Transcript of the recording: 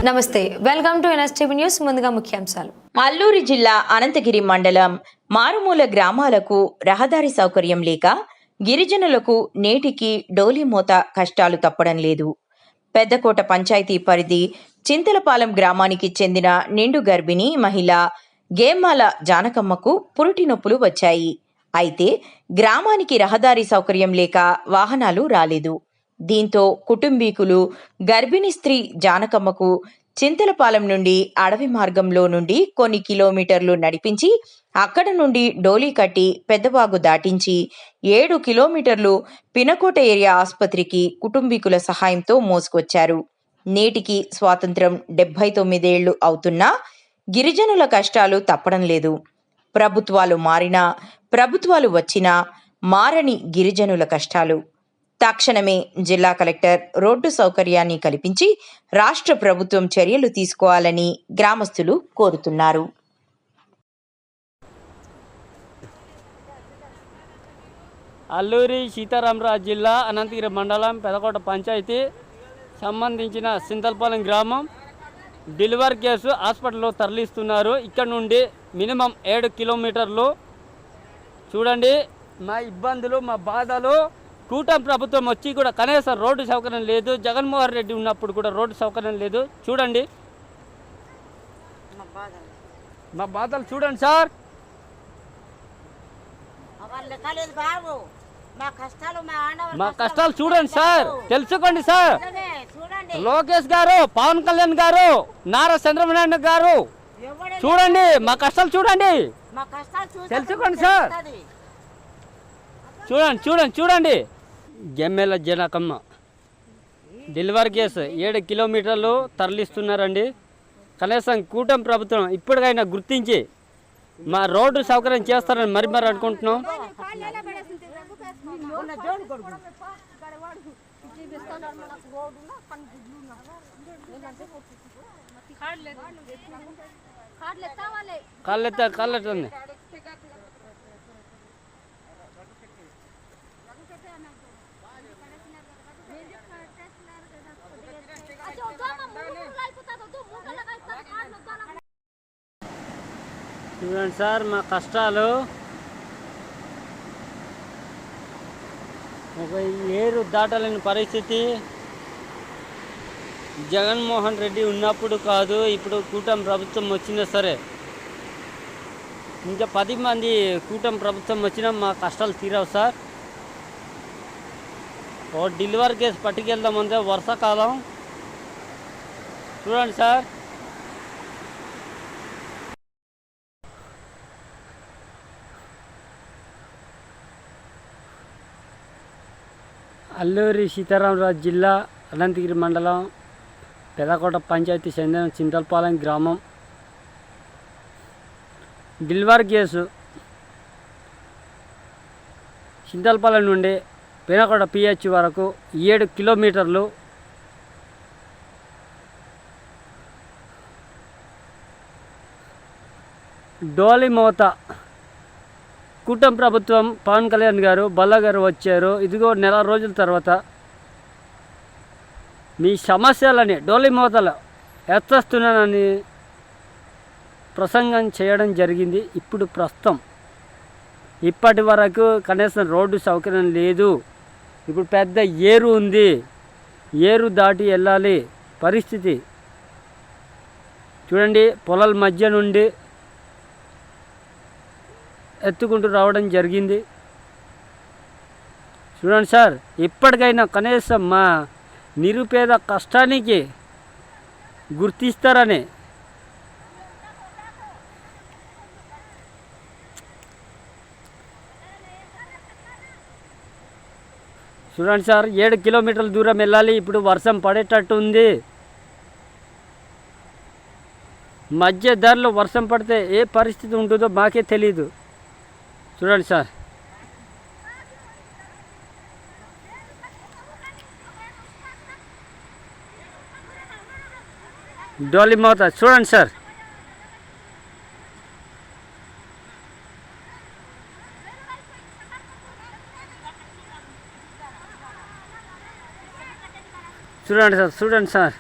నమస్తే, welcome to NSTV news. ముందుగా ముఖ్యాంశాలు. అల్లూరి జిల్లా అనంతగిరి మండలం మారుమూల గ్రామాలకు రహదారి సౌకర్యం లేక గిరిజనులకు నేటికి డోలీమోత కష్టాలు తప్పడం లేదు. పెద్దకోట పంచాయతీ పరిధి చింతలపాలెం గ్రామానికి చెందిన నిండు గర్భిణీ మహిళ గేమ్మాల జానకమ్మకు పురుటి నొప్పులు వచ్చాయి. అయితే గ్రామానికి రహదారి సౌకర్యం లేక వాహనాలు రాలేదు. దీంతో కుటుంబీకులు గర్భిణీ స్త్రీ జానకమ్మకు చింతలపాలెం నుండి అడవి మార్గంలో నుండి కొన్ని కిలోమీటర్లు నడిపించి అక్కడ నుండి డోలీ కట్టి పెద్దవాగు దాటించి 7 కిలోమీటర్లు పినకోట ఏరియా ఆసుపత్రికి కుటుంబీకుల సహాయంతో మోసుకొచ్చారు. నేటికి స్వాతంత్ర్యం 79 ఏళ్లు అవుతున్నా గిరిజనుల కష్టాలు తప్పడం లేదు. ప్రభుత్వాలు మారినా ప్రభుత్వాలు వచ్చినా మారని గిరిజనుల కష్టాలు. తక్షణమే జిల్లా కలెక్టర్ రోడ్డు సౌకర్యాన్ని కల్పించి రాష్ట్ర ప్రభుత్వం చర్యలు తీసుకోవాలని గ్రామస్తులు కోరుతున్నారు. అల్లూరి సీతారామరాజు జిల్లా అనంతగిరి మండలం పెదకోట పంచాయతీ సంబంధించిన సింతలపాలెం గ్రామం డెలివరీ కేసు హాస్పిటల్లో తరలిస్తున్నారు. ఇక్కడ నుండి మినిమం 7 కిలోమీటర్లు. చూడండి మా ఇబ్బందులు, మా బాధలు. కూటమి ప్రభుత్వం వచ్చి కూడా కనీసం రోడ్డు సౌకర్యం లేదు. జగన్మోహన్ రెడ్డి ఉన్నప్పుడు కూడా రోడ్డు సౌకర్యం లేదు. చూడండి మా బాధలు చూడండి సార్. మా కష్టాలు చూడండి సార్, తెలుసుకోండి సార్. లోకేష్ గారు, పవన్ కళ్యాణ్ గారు, నారా చంద్రబాబు నాయుడు గారు, చూడండి మా కష్టాలు చూడండి, తెలుసుకోండి సార్. చూడండి చూడండి చూడండి. గేమ్మాల జానకమ్మ డెలివరీ కేసు 7 కిలోమీటర్లు తరలిస్తున్నారండి. కనీసం కూటమి ప్రభుత్వం ఇప్పటికైనా గుర్తించి మా రోడ్డు సౌకర్యం చేస్తారని మరి అనుకుంటున్నాం. కాళ్ళెత్తండి. చూడండి సార్ మా కష్టాలు. ఒక ఏరు దాటలేని పరిస్థితి. జగన్మోహన్ రెడ్డి ఉన్నప్పుడు కాదు, ఇప్పుడు కూటమి ప్రభుత్వం వచ్చినా సరే, ఇంకా 10 మంది కూటమి ప్రభుత్వం వచ్చినా మా కష్టాలు తీరవు సార్. ఓ డెలివరీ కేసు పట్టుకెళ్దామంటే వర్షాకాలం. చూడండి సార్. అల్లూరి సీతారామరాజు జిల్లా అనంతగిరి మండలం పెదకోట పంచాయతీ చెందిన చింతలపాలెం గ్రామం డెలివరీ కేసు చింతలపాలెం నుండి పినకోట పిహెచ్ వరకు 7 కిలోమీటర్లు. డోలీమోత కూటమి ప్రభుత్వం, పవన్ కళ్యాణ్ గారు, బల్లా గారు వచ్చారు. ఇదిగో నెల రోజుల తర్వాత మీ సమస్యలని డోలీమోతలు ఎత్తేస్తున్నానని ప్రసంగం చేయడం జరిగింది. ఇప్పుడు ప్రస్తుతం ఇప్పటి వరకు కనీసం రోడ్డు సౌకర్యం లేదు. ఇప్పుడు పెద్ద ఏరు ఉంది, ఏరు దాటి వెళ్ళాలి పరిస్థితి. చూడండి పొలాల మధ్య నుండి ఎత్తుకుంటూ రావడం జరిగింది. చూడండి సార్, ఇప్పటికైనా కనీసం మా నిరుపేద కష్టానికి గుర్తిస్తారని. చూడండి సార్, 7 కిలోమీటర్ల దూరం వెళ్ళాలి. ఇప్పుడు వర్షం పడేటట్టు ఉంది. మధ్య ధరలో వర్షం పడితే ఏ పరిస్థితి ఉంటుందో మాకే తెలీదు. చూడండి సార్. డోలీమోత చూడండి సార్. చూడండి సార్.